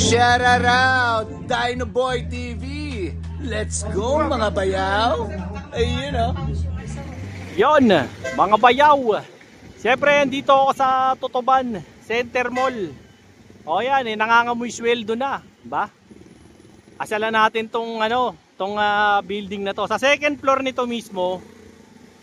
Shout out Dino Boy TV. Let's go mga bayaw. Ayun o. Yon, mga bayaw. Siyempre, andito ako sa Tutuban Center Mall. O yan, nangangamoy sweldo na, ba? Asala natin tong building na to. Sa second floor nito mismo,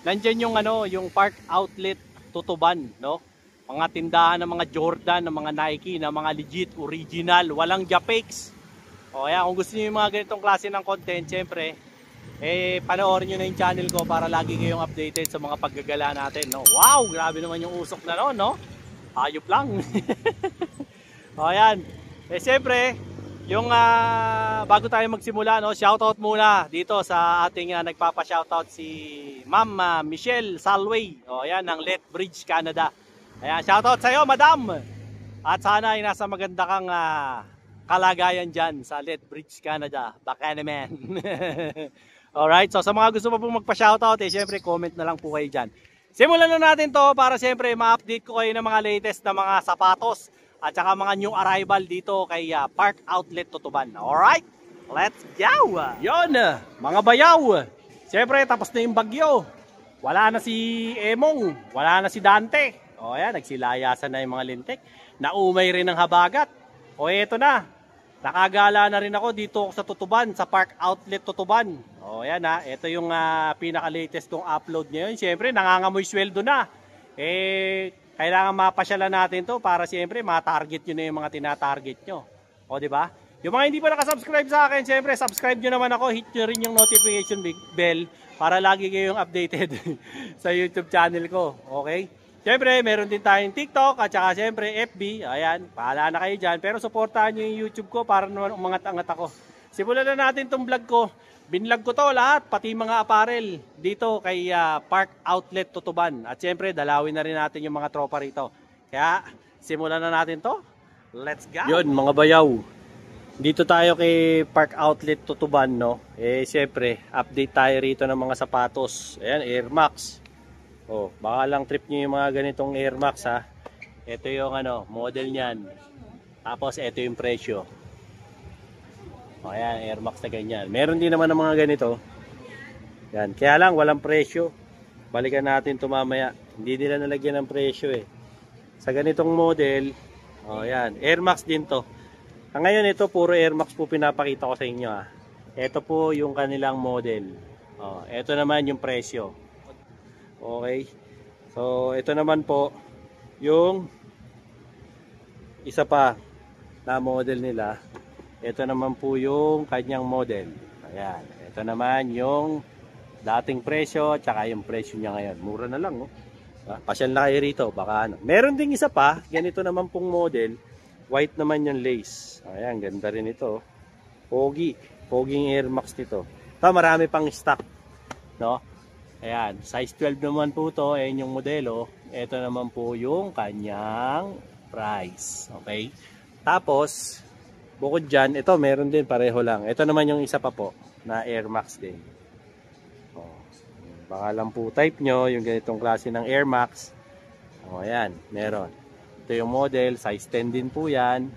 nandiyan yung yung Park Outlet Tutuban, no? Mga tindahan ng mga Jordan, ng mga Nike, ng mga legit original, walang japakes. O yan, kung gusto niyo yung mga ganitong klase ng content, syempre, panoorin nyo na yung channel ko para lagi kayong updated sa mga paggagala natin, no? Wow, grabe naman yung usok na no? Hayop lang. O yan. Syempre, yung bago tayo magsimula, no, shoutout muna dito sa ating nagpapa-shoutout si Ma'am Michelle Salway. O yan, ng Lethbridge, Canada. Ayan, shoutout sa iyo, madam. At sana ay nasa maganda kang kalagayan dyan sa Lethbridge, Canada. Baka naman. Alright, so sa mga gusto pa pong magpa-shoutout, syempre comment na lang po kayo dyan. Simulan na natin to para syempre ma-update ko kayo ng mga latest na mga sapatos at saka mga new arrival dito kay Park Outlet Tutuban. Alright, let's go! Yon, mga bayaw. Syempre, tapos na yung bagyo. Wala na si Emong, wala na si Dante. O yan, nagsilayasan na yung mga lintik. Naumay rin ng habagat. O eto na, nakagala na rin ako dito sa Tutuban, sa Park Outlet Tutuban. O yan ito yung pinaka-latest kong upload ngayon. Siyempre, nangangamoy sweldo na. Kailangan mapasyalan natin to para siyempre ma-target nyo na yung mga tina-target nyo. O diba? Yung mga hindi pa nakasubscribe sa akin, siyempre, subscribe nyo naman ako. Hit nyo rin yung notification bell para lagi kayong updated sa YouTube channel ko. Okay? Siyempre, meron din tayong TikTok at saka siyempre FB. Ayan, pahala na kayo dyan. Pero supportahan nyo yung YouTube ko para naman umangat-angat ako. Simulan na natin itong vlog ko. Binlog ko to lahat, pati mga apparel dito kay Park Outlet Tutuban. At siyempre, dalawin na rin natin yung mga tropa rito. Kaya, simulan na natin to. Let's go! Yun, mga bayaw. Dito tayo kay Park Outlet Tutuban, no? Siyempre, update tayo rito ng mga sapatos. Ayan, Air Max. Oh, baka lang trip nyo yung mga ganitong Air Max ha. Ito yung model niyan. Tapos ito yung presyo. O ayan, Air Max na ganyan. Meron din naman ng mga ganito. Yan, kaya lang walang presyo. Balikan natin ito mamaya. Hindi nila nalagyan ng presyo Sa ganitong model, o yan, Air Max din to. Ngayon ito puro Air Max po pinapakita ko sa inyo ha. Ito po yung kanilang model. O, ito naman yung presyo. Okay. So, ito naman po yung isa pa na model nila. Ito naman po yung kanyang model. Ayan. Ito naman yung dating presyo tsaka yung presyo niya ngayon. Mura na lang, pasyal na kayo rito. Baka meron ding isa pa. Ganito naman pong model. White naman yung lace. Ayan. Ganda rin ito. Pogi. Poging Air Max nito. Ito, marami pang stock. No? Ayan, size 12 naman po to, ayan yung modelo. Ito naman po yung kanyang price. Okay? Tapos, bukod dyan, ito meron din pareho lang. Ito naman yung isa pa po, na Air Max din. Baka lang po type nyo, yung ganitong klase ng Air Max. Ayan, meron. Ito yung model, size 10 din po yan.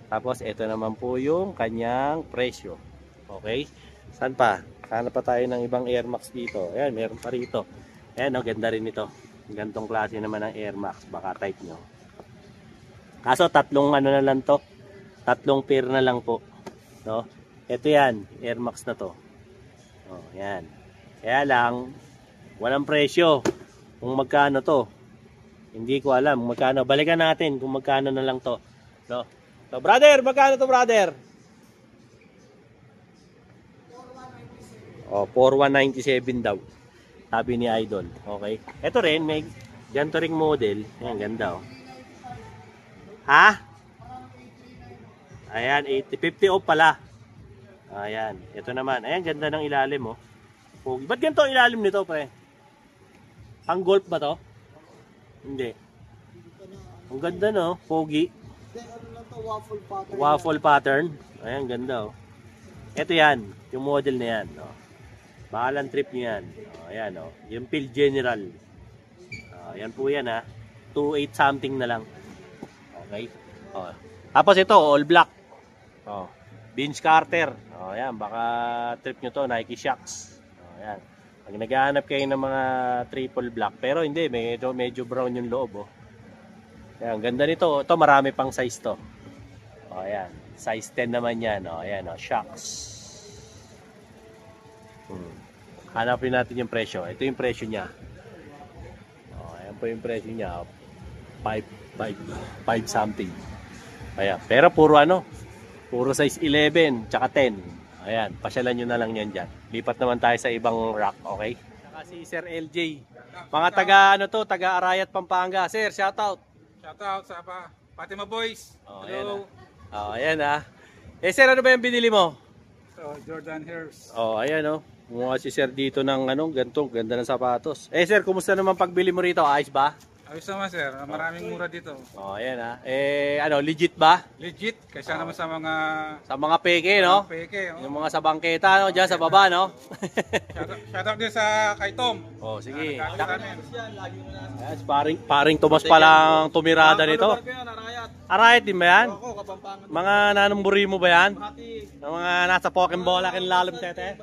Tapos, ito naman po yung kanyang presyo. Okay? Saan pa? Hanap pa tayo ng ibang Air Max dito. Ayan, meron pa rito. Ayan, ganda rin ito. Gantong klase naman ng Air Max. Baka type nyo. Kaso, tatlong na lang to. Tatlong pair na lang po. No? Ito yan, Air Max na to. Ayan. Kaya lang, walang presyo. Kung magkano to. Hindi ko alam kung magkano. Balikan natin kung magkano na lang to. No? So, brother, magkano to, brother? 4197 daw. Sabi ni Idol. Okay. Ito rin, may ganito ring model. Ayan, ganda Ha? Ayan, 50 off pala. Ayan, ito naman. Ayan, ganda ng ilalim Pogi. Ba't ganito ang ilalim nito, pre? Pang golf ba to? Hindi. Ang ganda pogi. Waffle pattern. Ayan, ganda Ito yan, yung model na yan. Bahalang trip nyo yan. Ayan yung Field General. Ayan po yan 2.8 something na lang. Okay. Tapos ito, all black. Oh, Vince Carter. Oh, ayan, baka trip nyo to, Nike Shox. Oh, ayan. Pag naghahanap kayo ng mga triple black, pero hindi, medyo brown yung loob. Oh. Ayan, ganda nito. Ito, marami pang size to. Oh, ayan. Size 10 naman yan. Oh, ayan, oh, Shox. Hanapin natin yung presyo. Ito yung presyo niya. Oh, ayan po yung presyo niya. 5 something. Ayan. Pero puro puro size 11 tsaka 10. Ayan, pasyalan nyo na lang yan dyan. Lipat naman tayo sa ibang rack, okay? Saka si Sir LJ. Mga taga Arayat, Pampanga. Sir, shoutout. Shoutout sa Fatima Boys. Oh, Hello. Ayan ah. Sir, ano ba yung binili mo? So, Jordan Hairs. Oh, ayan oh. Kumuha si Sir dito ng ganito, ganda ng sapatos. Sir, kumusta naman pagbili mo rito? Ayos ba? Ayos naman sir, maraming mura dito. Oh, ayan ah. Legit ba? Legit, kaysa naman sa Mga peke, no? peke. Oh. Yung mga sa bangketa, no? Diyan sa baba, no? Shoutout din sa kay Tom. Oh, sige. Yes, Paring Tomas pa lang tumirada nito. Arayat din ba yan? Mga nanumburi mo ba yan? Mga nasa Pokembola kinlalim tete?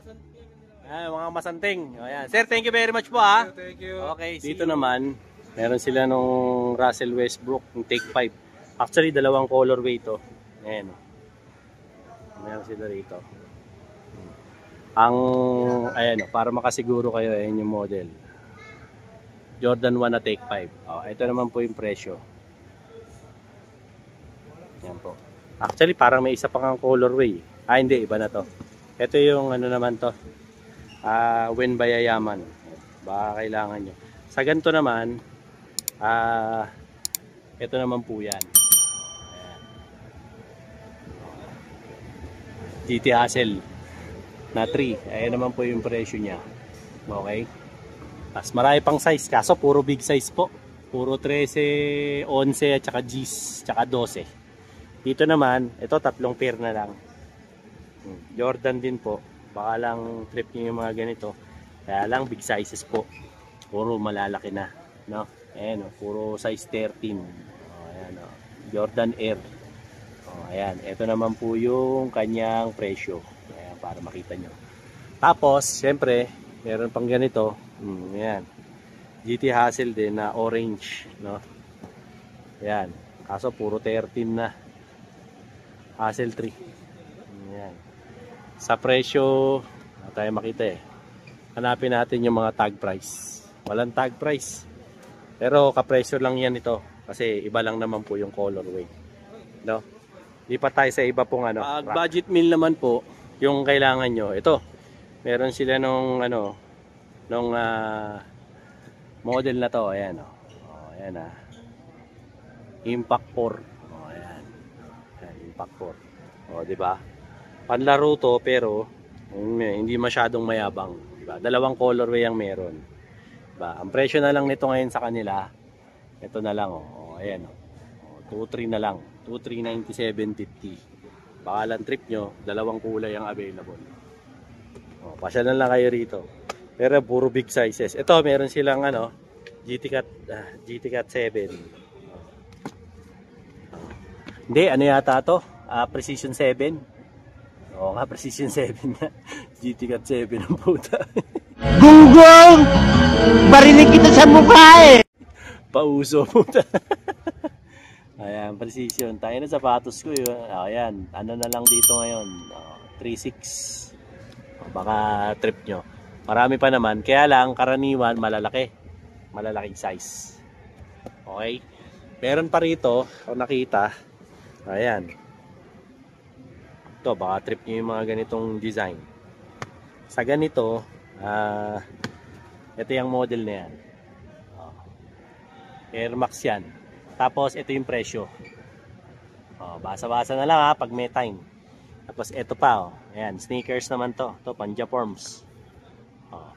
Ay, mga masanting. O, yan. Sir, thank you very much po ha. Thank you. Okay, dito naman, meron sila nung Russell Westbrook, yung Take 5. Actually, dalawang colorway ito. Ayan. Meron sila rito. Ayan, para makasiguro kayo, ayan yung model. Jordan 1 na Take 5. O, ito naman po yung presyo. Ayan po. Actually, parang may isa pang colorway. Hindi, iba na to. Ito yung naman to. When bayayaman. Baka kailangan nyo. Sa ganito naman, ito naman po yan. Ayan. GT Hassel na 3. Ayan naman po yung presyo niya. Okay? Tapos marami pang size. Kaso puro big size po. Puro 13, 11, at saka G's, at saka 12. Dito naman, ito tatlong pair na lang. Jordan din po. Baka lang trip nyo yung mga ganito. Kaya lang big sizes po. Puro malalaki na. No? Ayan, puro size 13. Ayan, Jordan Air. Ayan. Ito naman po yung kanyang presyo. Ayan, para makita nyo. Tapos, syempre, meron pang ganito. Ayan. GT Hassel din na orange. No? Ayan. Kaso puro 13 na. Hassel 3. Ayan. Sa presyo, tayo makita hanapin natin yung mga tag price. Walang tag price. Pero kapresyo lang yan ito. Kasi iba lang naman po yung colorway. No? Lipat tayo sa iba pong budget meal naman po, yung kailangan nyo. Ito, meron sila nung model na to. Ayan ayan Impact 4. Ayan. Impact 4. Diba? Panlaro to pero hindi masyadong mayabang, diba? Dalawang colorway ang meron. Diba? Ang presyo na lang nito ngayon sa kanila, ito na lang ayan 2.3 na lang, 2.397.50. Baka lang trip nyo, dalawang kulay ang available. Pasya na lang kayo rito. Pero puro big sizes. Ito meron silang GT Cat 7. Hindi, yata to? Precision 7. Oo nga, Precision 7 na. GT Cat 7 ang puta. Gunggong! Barinig kita sa mukha Pauso puta. Ayan, Precision. Tayo na sapatos ko yun. Ayan, na lang dito ngayon. 3.6. Baka trip nyo. Marami pa naman. Kaya lang, karaniwan, malalaki. Malalaking size. Okay? Meron pa rito, kung nakita. Ayan. Ito, baka trip nyo yung mga ganitong design. Sa ganito, ito yung model na yan. Air Max yan. Tapos, ito yung presyo. Basa-basa na lang pag may time. Tapos, ito pa. Ayan, sneakers naman to. Ito, Panjaforms.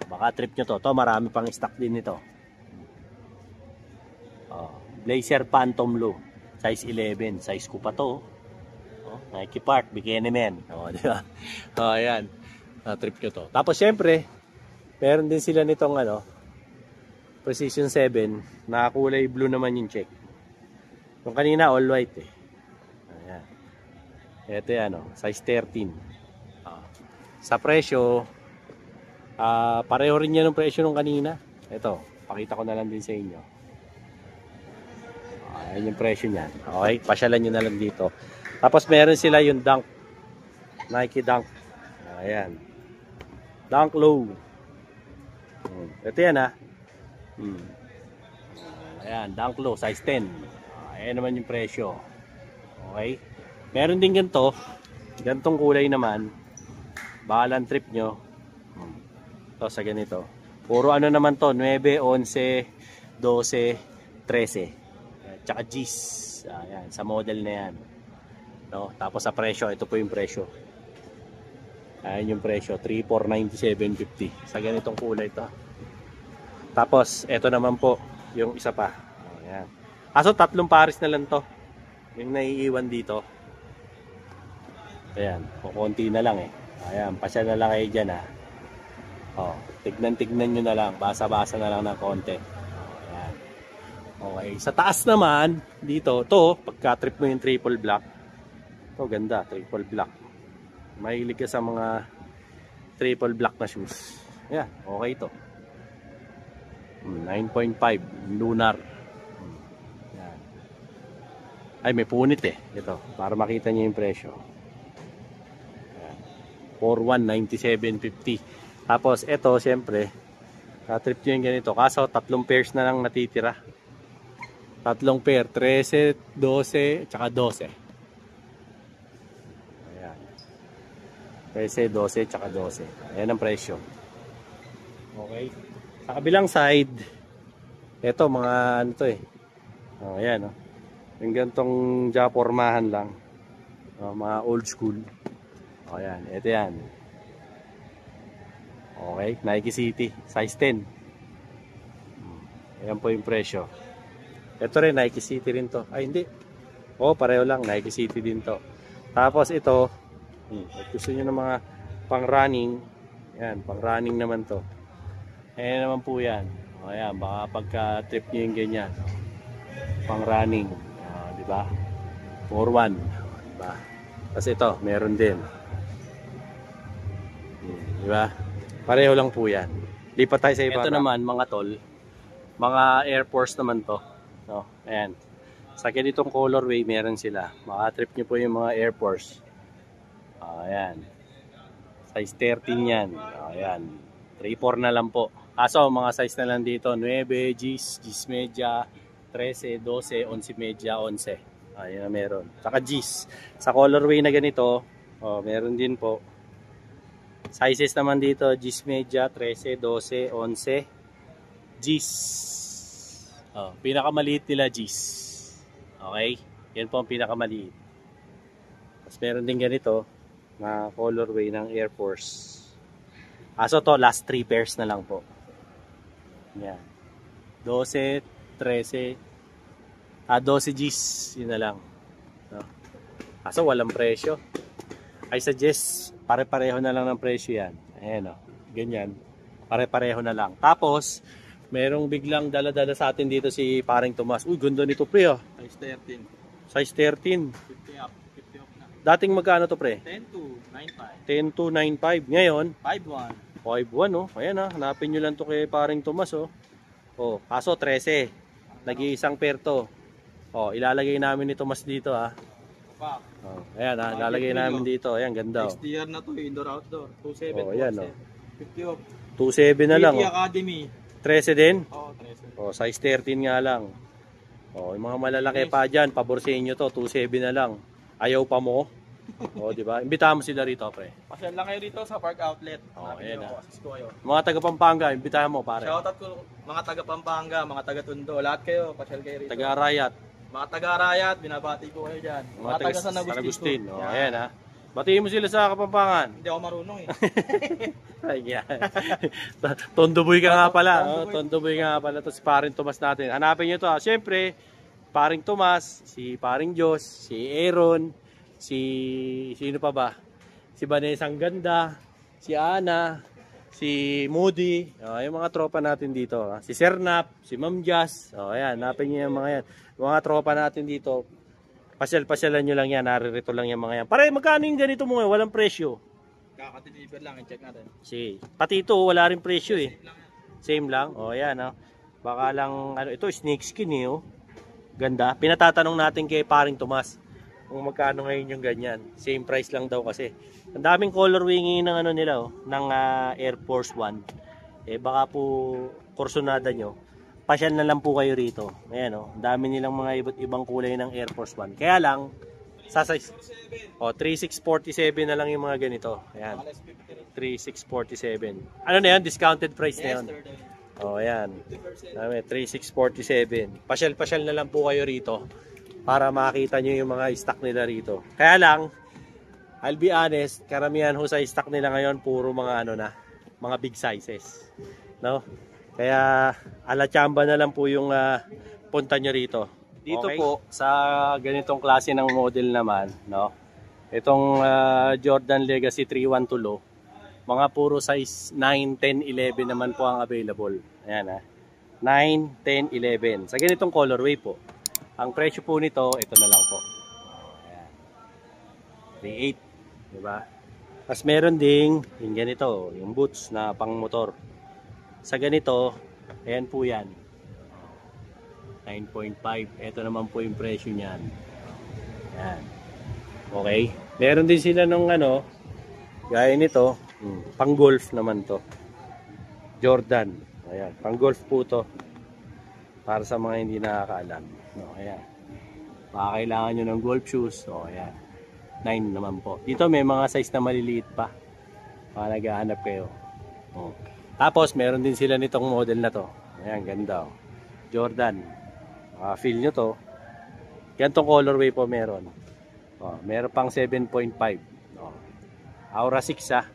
Baka trip nyo to. Ito, marami pang stock din nito. Blazer Phantom Low. Size 11. Size ko pa to. Nike Park, Bikini Men. Diba? Ayan. Trip nyo to. Tapos syempre, meron din sila nitong Precision 7. Nakakulay blue naman yung check. Yung kanina all white Ayan. Ito yan, oh, size 13. Sa presyo, pareho rin yan ng presyo nung kanina. Ito, pakita ko na lang din sa inyo. Ayan yung presyo niyan. Okay, pasyalan nyo na lang dito. Tapos meron sila yung Dunk. Nike Dunk. Ayan. Dunk Low. Ito yan, ha. Ayan, Dunk Low, size 10. Ayan naman yung presyo. Okay. Meron din ganito. Gantong kulay naman. Bahalang trip nyo. Ito sa ganito. Puro ano naman to. 9, 11, 12, 13. Tsaka G's. Ayan, sa model na yan. No? Tapos sa presyo, ito po yung presyo. Ayan yung presyo. 3,497.50. Sa ganitong kulay to. Tapos, ito naman po. Yung isa pa. Ayan. Kaso 3 pares na lang to. Yung naiiwan dito. Ayan, kukunti na lang eh. Ayan, pasya na lang kayo dyan ha. Oh, tignan-tignan nyo na lang. Basa-basa na lang ng konti. Ayan. Okay, sa taas naman, dito, to, pagka-trip mo yung triple black. To, ganda, triple black. Mahilig ka sa mga triple black na shoes. Ayan, okay to. 9.5, lunar. Ayan. Ay, may punit eh. Ito, para makita nyo yung presyo. 4,197.50. Tapos ito syempre trip nyo yung ganito, kaso 3 pairs na lang natitira. 3 pair, 13, 12 tsaka 12. Ayan, 13, 12 tsaka 12. Ayan ang presyo. Okay, sa kabilang side ito mga ano to eh. Ayan, yung gantong japormahan lang, mga old school. O yan, ito yan. Okay, Nike City, size 10. Ayan po yung presyo. Ito rin, Nike City rin to. Ay, hindi. O, pareho lang, Nike City din to. Tapos ito, gusto nyo ng mga pang running. Ayan, pang running naman to. Ayan naman po yan. O ayan, baka pagka-trip nyo yung ganyan. Pang running. Diba? 4-1. Diba? Tapos ito, meron din. Diba? Pareho lang po yan. Lipat tayo sa iba. Ito naman mga tol, mga Air Force naman to. No? Ayan. Sa ganitong colorway meron sila. Maka-trip nyo po yung mga Air Force. Ayan. Size 13 yan. Ayan. 3-4 na lang po. Kaso mga size na lang dito. 9, G's, G's media, 13, 12, 11 media, 11. Ayan na meron. Saka G's. Sa colorway na ganito, meron din po. Sizes naman dito, G's media, 13, 12, 11. G's. Pinakamaliit nila G's. Okay? Yan po ang pinakamaliit. Tapos meron din ganito na colorway ng Air Force. So to, last 3 pairs na lang po. Yan. 12, 13, 12 G's. Yun na lang. No? Kaso walang presyo. I suggest pare-pareho na lang ng presyo yan. Ayan o. Ganyan. Pare-pareho na lang. Tapos, merong biglang dala-dala sa atin dito si Paring Tomas. Uy, ganda nito pre ah. Size 13. Size 13. 50 up na. Dating magkano to pre? 10 to 9.5. 10 to 9.5. Ngayon? 5.1. 5.1 oh. Ayan ah. Hanapin nyo lang to kay Paring Tomas oh. Oh, kaso 13. Nag-iisang pair to. Oh, ilalagay namin ni Tomas dito ah. Oh, ayan ah, lalagay namin dito. Ayan, ganda oh. Next year na to, indoor-outdoor. 2.7. Oh, ayan oh. 50 off. 2.7 na lang oh. Academy. 13 din? Oo, 13. Oh, size 13 nga lang. Oh, yung mga malalaki pa dyan, paborsin nyo to, 2.7 na lang. Ayaw pa mo. Oh, di ba? Imbitahan mo sila rito, pre. Pasyal lang kayo dito sa Park Outlet. Oh, ayan ah. Assist ko kayo. Mga taga Pampanga, imbitahan mo, pare. Shoutout ko mga taga Pampanga, mga taga Tondo, lahat kayo, pasyal kayo rito. Taga Arayat. Mga taga Arayat, binabati ko kayo dyan. Mga taga San Agustin. Oh, Yan. ayan ah. Batiin mo sila sa Kapampangan. Hindi ako marunong eh. Ay, yeah. Tondoboy ka nga pala. Tondoboy ka nga pala. Ito si Paring Tomas natin. Hanapin nyo to. Siyempre, Paring Tomas, si Paring Diyos, si Aaron, sino pa ba? Si Vanessa ang ganda, si Ana, si Moody. Yung mga tropa natin dito. Si Sernap, si Ma'am Jazz. Ayan, hanapin nyo yung mga yan. Mga tropa natin dito. Pasyal-pasyalan nyo lang yan, naririto lang yung mga yan. Pare, magkano yung ganito mo ngayon? Walang presyo. Kaka-deliver lang, i-check natin. Si, pati ito, wala rin presyo eh. Same lang. O, yan o. Baka lang, ano, ito snake skin eh oh. Ganda. Pinatatanong natin kay paring Tomas kung magkano ngayon yung ganyan. Same price lang daw kasi. Ang daming colorway ng ano nila oh, ng Air Force One. Eh baka po kursonada nyo. Pasyal na lang po kayo rito. Ayan oh, ang dami nilang mga iba't ibang kulay ng Air Force One. Kaya lang sa size oh, 3647 na lang yung mga ganito. Ayan. 3647. Ano na yan? Discounted price na yan. Oh, ayan. 3647. Pasyal-pasyal na lang po kayo rito para makita nyo yung mga stock nila rito. Kaya lang, I'll be honest, karamihan ho sa stock nila ngayon puro mga ano na, mga big sizes. No? Kaya ala chamba na lang po yung punta nyo rito. Dito okay. Po sa ganitong klase ng model naman, no? Itong Jordan Legacy 312 Low. Mga puro size 9, 10, 11 naman po ang available. Ayan ha. 9, 10, 11. Sa ganitong colorway po. Ang presyo po nito, ito na lang po. Ayan. 3.8. Diba? Tapos meron ding yung ganito, yung boots na pang motor. Sa ganito, ayan po yan. 9.5. Ito naman po yung presyo niyan. Ayan. Okay. Meron din sila ng ano, gaya nito. Pang golf naman to. Jordan. Ayan, pang golf po to. Para sa mga hindi nakakaalam. No, ayan. Baka kailangan nyo ng golf shoes. O, ayan. 9 naman po. Dito may mga size na maliliit pa. Baka naghahanap kayo. O. Tapos meron din sila nitong model na to. Ayan, ganda o. Jordan. Feel nyo to. Ganitong colorway po meron. O, meron pang 7.5. Aura 6 ah.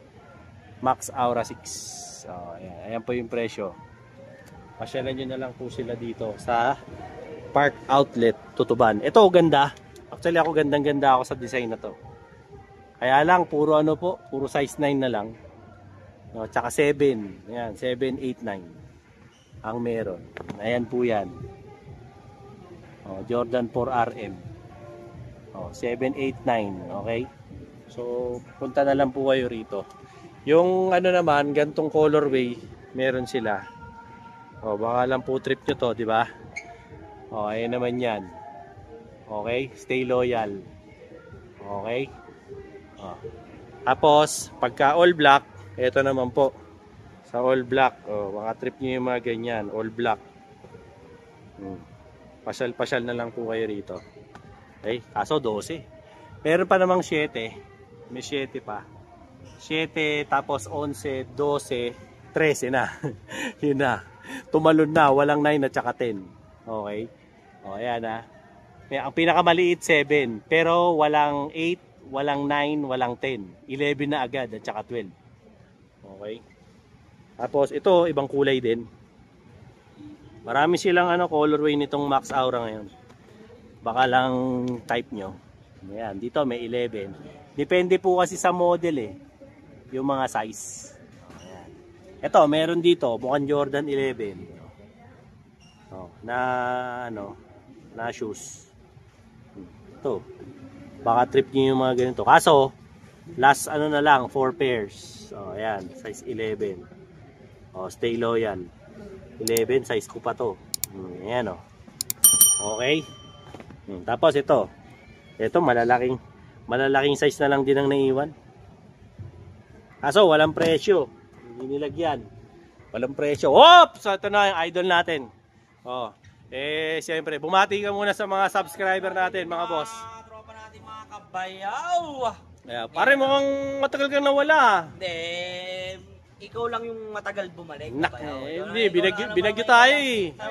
Max Aura 6. So, ayan po yung presyo. Pasyalan nyo na lang po sila dito sa Park Outlet Tutuban. Ito ganda. Actually ako gandang-ganda ako sa design na to. Kaya lang puro ano po, puro size 9 na lang. No, tsaka 7. Ayan, 7, 8, 9 ang meron. Ayan po yan. Jordan 4 RM. 7, 8, 9. Okay? So, punta na lang po kayo rito. Yung ano naman, gantong colorway, meron sila. Baka lang po trip nyo to, di ba? Ayan naman yan. Okay? Stay loyal. Okay? Tapos, pagka all black, ito naman po. Sa all black, baka trip nyo yung mga ganyan, all black. Pasyal-pasyal na lang po kayo rito. Okay? Kaso 12. Meron pa namang 7. May 7 pa. 7, tapos 11, 12, 13 na. Yun na. Tumalon na. Walang 9 at saka 10. Okay? Ayan ha. Ang pinakamaliit 7. Pero walang 8, walang 9, walang 10. 11 na agad at saka 12. Okay? Tapos ito, ibang kulay din. Marami silang colorway nitong Max Aura ngayon. Baka lang type nyo. Ayan. Dito may 11. Depende po kasi sa model eh. Yung mga size. Ayan. Ito, meron dito, mukhang Jordan 11. Na shoes. Ito. Baka trip niyo yung mga ganito. Kaso, last na lang, 4 pairs. Ayan, size 11. Stay loyal. 11, size ko pa to. Ayan Okay. Tapos ito. Ito, malalaking size na lang din ang naiwan. Kaso walang presyo. Hindi nilagyan. Walang presyo. Oops! So ito na yung idol natin. Siyempre, bumati ka muna sa mga subscriber natin, mga boss. Tropa natin mga kabayaw. Pare mukhang matagal kang nawala. Hindi, ikaw lang yung matagal bumalik. Hindi, binagyo tayo eh. Alam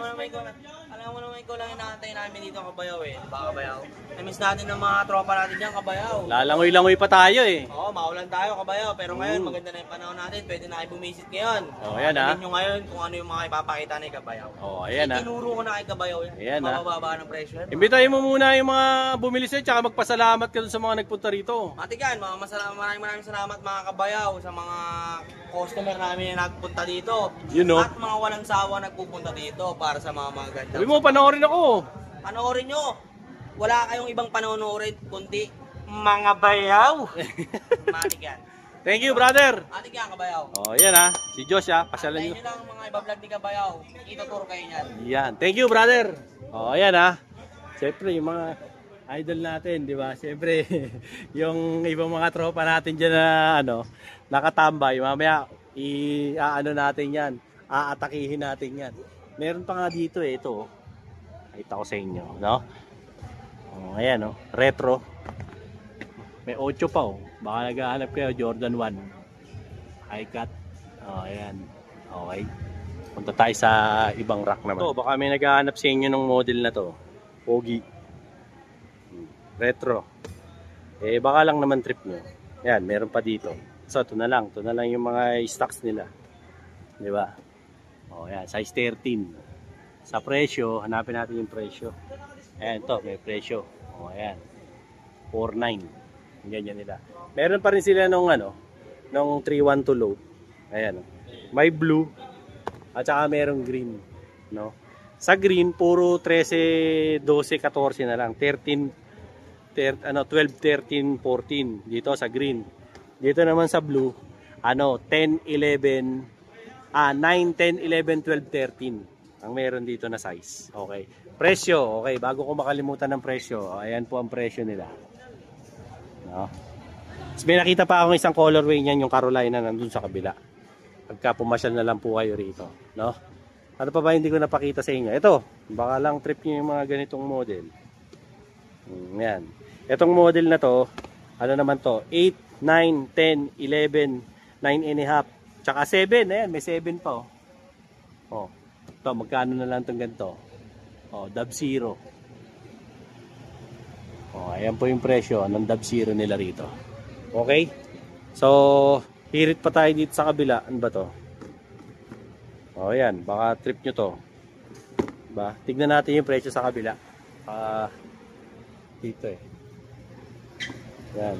mo naman ikaw lang yung nakantay namin dito kabayaw eh. Diba kabayaw? Na-miss natin ng mga tropa natin dyan kabayaw. Lalangoy-langoy pa tayo eh. Oo, maulan tayo kabayaw. Pero ngayon, maganda na yung panahon natin. Pwede na kayo bumisit ngayon. Ayan ha. Tignan nyo ngayon kung ano yung mga ipapakita na yung kabayaw. Ayan ha. Tinuro ko na kay kabayaw yan. Ayan ha. Mabababa ng presyo yan. Imbitahin mo muna yung mga bumili sa'yo, tsaka magpasalamat ka dun sa mga nagpunta rito. Matigan, maraming salamat mga kabayaw sa mga customer namin na nagpunta dito. At mga walang sawa nagpupunta dito para sa mga maganda. Sabi mo, panoorin ako. Panoorin nyo. wala kayong ibang panonood kundi Mga bayaw. matik yan. Thank you, brother. Matik yan, Kabayaw. Oh, yan ha. Si Josh ha. Pasyalan Antayin nyo. nyo lang mga iba-vlog ni Kabayaw. Ituturo kayo niyan. Yan. Thank you, brother. Oh, ayan ha. Siyempre, yung mga idol natin, di ba? Siyempre, yung ibang mga tropa natin dyan na, nakatambay. Mamaya, i-ano natin yan. Aatakihin natin yan. Meron pa nga dito ito. Nakita ko sa inyo, no? Oh, ayan, retro. May 8 pa, Baka naghahanap kayo, Jordan 1. High cut. Oh, ayan. Okay. Punta tayo sa ibang rack naman. Ito, baka may naghahanap sa inyo ng model na to. Pogi. Retro. Baka lang naman trip nyo. Yan, meron pa dito. So, ito na lang. Ito na lang yung mga stocks nila. Di ba? O, yan. Size 13. Sa presyo, hanapin natin yung presyo. Ayan, to may presyo. O, ayan. 4.9. Ganyan nila. Meron pa rin sila nung, nung 312 low. Ayan. May blue. At saka merong green. No? Sa green, puro 13, 12, 14 na lang. 12, 13, 14 dito sa green. Dito naman sa blue, 10, 11, 9, 10, 11, 12, 13 ang meron dito na size. Okay. Presyo, okay, bago ko makalimutan ng presyo, ayan po ang presyo nila. No? Tapos may nakita pa akong isang colorway niyan, yung Carolina nandun sa kabila. Pagka pumasyal na lang po kayo rito, no? Ano pa ba hindi ko napakita sa inyo? Ito, baka lang trip niyo yung mga ganitong model. Yan. Itong model na to, ano naman to? 8, 9, 10, 11, 9 and a half. Tsaka 7. Ayan, may 7 pa. Oh. Ito, magkano na lang itong ganito? Oh, Dub Zero. Oh, ayan po yung presyo ng Dub Zero nila rito. Okay? So, hirit pa tayo dito sa kabila. Ano ba to? Oh, ayan. Baka trip nyo to. Diba? Tignan natin yung presyo sa kabila. Dito Yan.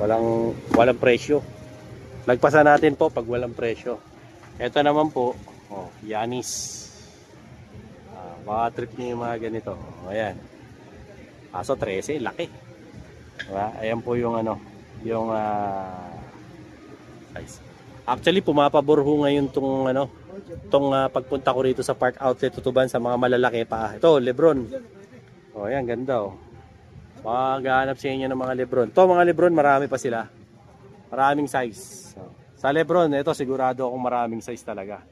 Walang presyo. Lagpasan natin po pag walang presyo. Ito naman po, Yanis. Baka trip niyo yung mga ganito. Ayan. Kaso 13, laki. Diba? Ayan po yung yung size. Actually, pumapabor ho ngayon tong pagpunta ko rito sa Park Outlet Tutuban sa mga malalaki pa. Ito, Lebron. Ayan, ganda Maghahanap sa inyo ng mga Lebron. Ito, mga Lebron, marami pa sila. Maraming size. Sa Lebron, ito sigurado akong maraming size talaga.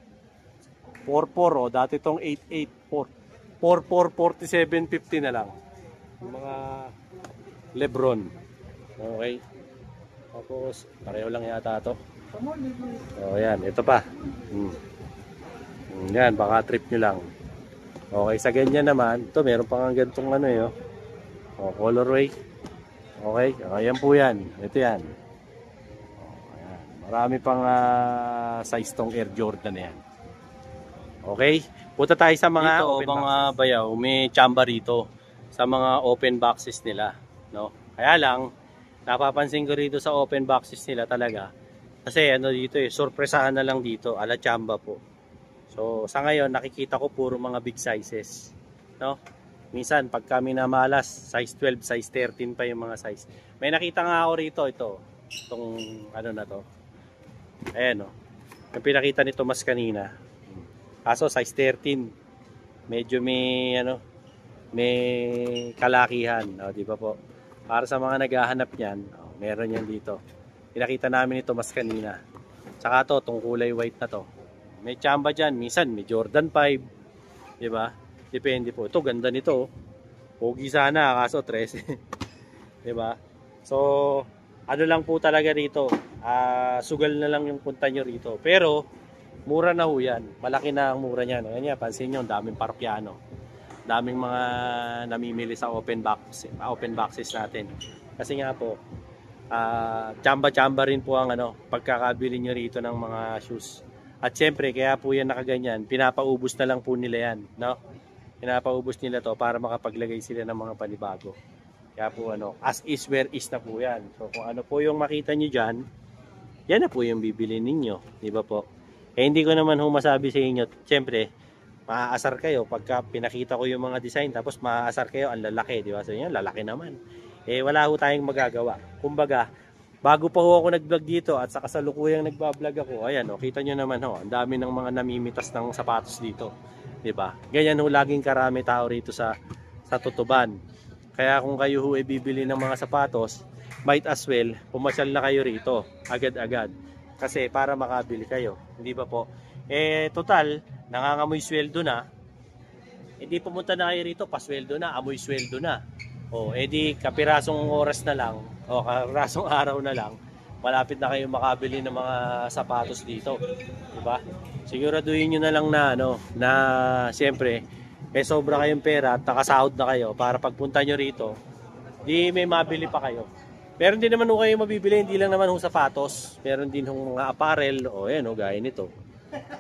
4.4 dati itong 8.8 4.4 47.50 na lang. Yung mga Lebron. Okay. Tapos pareho lang yata ito. Ayan, ito pa. Yan, baka trip nyo lang. Okay, sa ganyan naman, ito meron pa nga ganitong colorway. Okay, ayan po yan. Ito yan. Ayan. Marami pang size tong Air Jordan na yan. Okay, punta tayo sa mga dito, mga bayaw. May chamba rito sa mga open boxes nila, no? Kaya lang, napapansin ko rito sa open boxes nila talaga. Kasi dito sorpresahan na lang dito, ala chamba po. So, sa ngayon nakikita ko puro mga big sizes, no? Minsan pag kami namalas, size 12, size 13 pa yung mga size. May nakita nga ako rito, itong na to. Ayan, yung pinakita nito mas kanina. Kaso size 13. Medyo may may kalakihan, di ba po? Para sa mga naghahanap niyan, meron yan dito. Pinakita namin ito mas kanina. Tsaka to, tong kulay white na to. May chamba diyan, minsan may Jordan 5, di ba? Depende po. Ito ganda nito. Pogi sana kaso 13. Di ba? So, lang po talaga rito. Sugal na lang yung punta nyo rito. Pero mura na ho yan. Malaki na ang mura niyan. Ganyan, pansin nyo, daming parokyano. Daming mga namimili sa open boxes natin. Kasi nga po, chamba-chamba rin po ang pagkakabili nyo rito ng mga shoes. At syempre, kaya po yan nakaganyan, pinapaubos na lang po nila yan, no? Pinapaubos nila to para makapaglagay sila ng mga panibago. Kaya po as is where is na po yan. So kung ano po yung makita nyo dyan, yan na po yung bibili ninyo, di ba po? Hindi ko naman masabi sa inyo, syempre, maaasar kayo pagka pinakita ko yung mga design, tapos maaasar kayo, ang lalaki, di ba? So yun, lalaki naman. Eh, wala ho tayong magagawa. Kumbaga, bago pa ho ako nag-vlog dito at sa kasalukuyang nagbablog ako, ayan, kita nyo naman ho, ang dami ng mga namimitas ng sapatos dito. Di ba? Ganyan ho, laging karami tao rito sa Tutuban. Kaya kung kayo ho ay bibili ng mga sapatos, might as well, pumasyal na kayo rito, agad-agad. Kasi para makabili kayo, hindi ba po? Eh, total, nangangamoy sweldo na, hindi pumunta na kayo rito, pasweldo na, amoy sweldo na. O, edi kapirasong oras na lang, o kapirasong araw na lang, malapit na kayo makabili ng mga sapatos dito. Diba? Siguraduhin nyo na lang na, na siyempre, sobra kayong pera at nakasahod na kayo para pagpunta nyo rito, di may mabili pa kayo. Meron din naman ho kayo mabibili, hindi lang naman ho sapatos. Meron din ho mga apparel, o yan, gaya nito.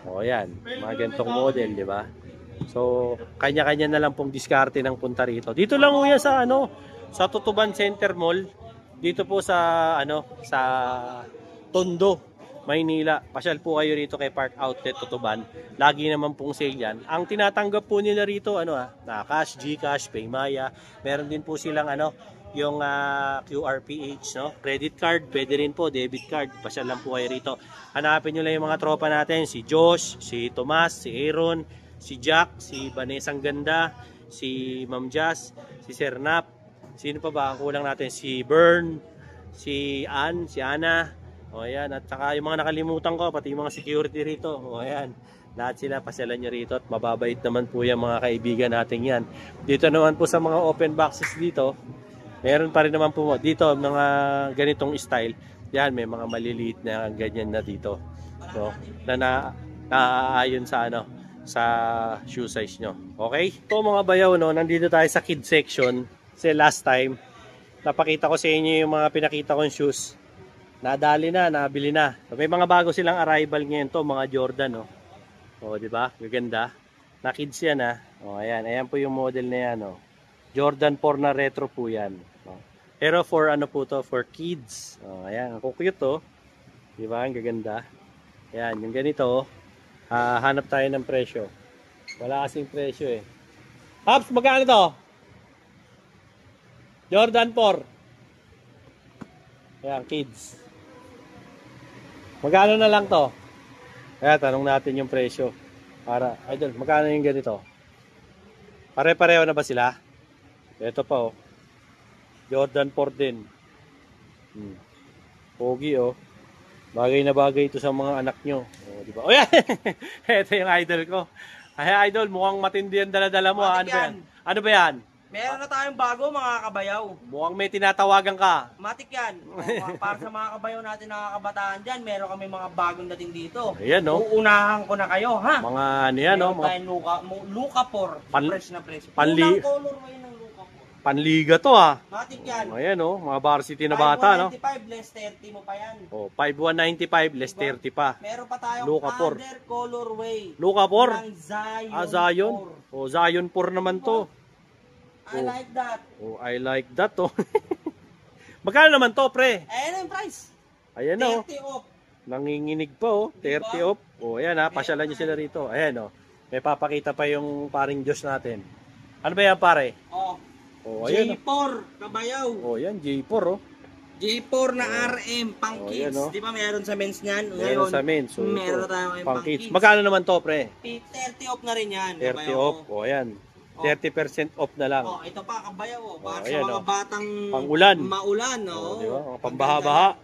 O yan, mga ganitong model, di ba? So, kanya-kanya na lang pong diskarte ng punta rito. Dito lang ho yan sa, sa Tutuban Center Mall. Dito po sa, sa Tondo, Maynila. Pasyal po kayo rito kay Park Outlet Tutuban. Lagi naman pong sale yan. Ang tinatanggap po nila rito, na cash, Gcash, Paymaya. Meron din po silang, yung QRPH, credit card, pwede rin po, debit card. Pasyal lang po kayo rito. Hanapin nyo lang yung mga tropa natin, si Josh, si Tomas, si Aaron, si Jack, si Vanessa ang Ganda, si Ma'am Jazz, si Sir Nap, sino pa ba ang kulang natin, si Bern, si Ann, si Ana, o ayan, at saka yung mga nakalimutan ko, pati yung mga security rito, o ayan, lahat sila, pasyalan nyo rito at mababait naman po yung mga kaibigan natin yan. Dito naman po sa mga open boxes dito, meron pa rin naman po dito mga ganitong style. Yan, may mga maliliit na ganyan na dito. So, na naaayon sa sa shoe size nyo. Okay? So mga bayaw, nandito tayo sa kid section. Kasi last time, napakita ko sa inyo yung mga pinakita kong shoes. Nadali na, nabili na. So, may mga bago silang arrival ngayon to, mga Jordan, O, di ba? Gaganda. Na kids yan, O, ayan. Ayan po yung model na yan, Jordan 4 na retro po yan. Pero for po to, for kids. Ayan, ang cute to. Di ba? Ang gaganda. Ayan, yung ganito, hanap tayo ng presyo. Wala kasing presyo eh. Pops, magkano to? Jordan 4. Ayan, kids. Magkano na lang to? Ayan, tanong natin yung presyo. Para, idol, magkano yung ganito? Pare-pareho na ba sila? Ito pa, Jordan 4 din. Pogi, Bagay na bagay ito sa mga anak nyo. Di ba? Yan! Ito yung idol ko. Ay, idol, mukhang matindi ang dala-dala mo. Ano ba yan? Ano ba yan? Meron na tayong bago, mga kabayaw. Mukhang may tinatawagan ka. Matik yan. Para sa mga kabayaw natin na kabataan dyan, meron kami mga bagong dating dito. Ayan, Uunahan ko na kayo, ha? Mga ano yan, meron tayong Luka 4. Fresh na fresh. Unang color mo yun ng Luka 4. Panliga to, Matik yan. Ayan, mga varsity na bata, 5,195 less 30 mo pa yan. 5,195 less 30 pa. Meron pa tayong Luka 4. other colorway. Luka 4? Ng Zion Zion? 4. Zion 4 naman to. I like that. I like that, Magkano naman to, pre? Ayan yung price. Ayan, 30 off. Nanginginig pa, 30 off. Ayan, pasyalan nyo sila rito. Ayan, may papakita pa yung paring Diyos natin. Ano ba yan, pare? Ayan, J4, kabayaw. Yan, J4, J4 na RM, pang kids. Di ba meron sa men's niyan? Meron sa men's. So, meron tayo ngayon pang kids. Magkano naman to, pre? 30 off na rin yan. 30 off. Ayan. 30% off na lang. Ito pa, kabayaw. Para ayan, sa mga batang pang-ulan. Maulan, Di ba? Pambaha-baha.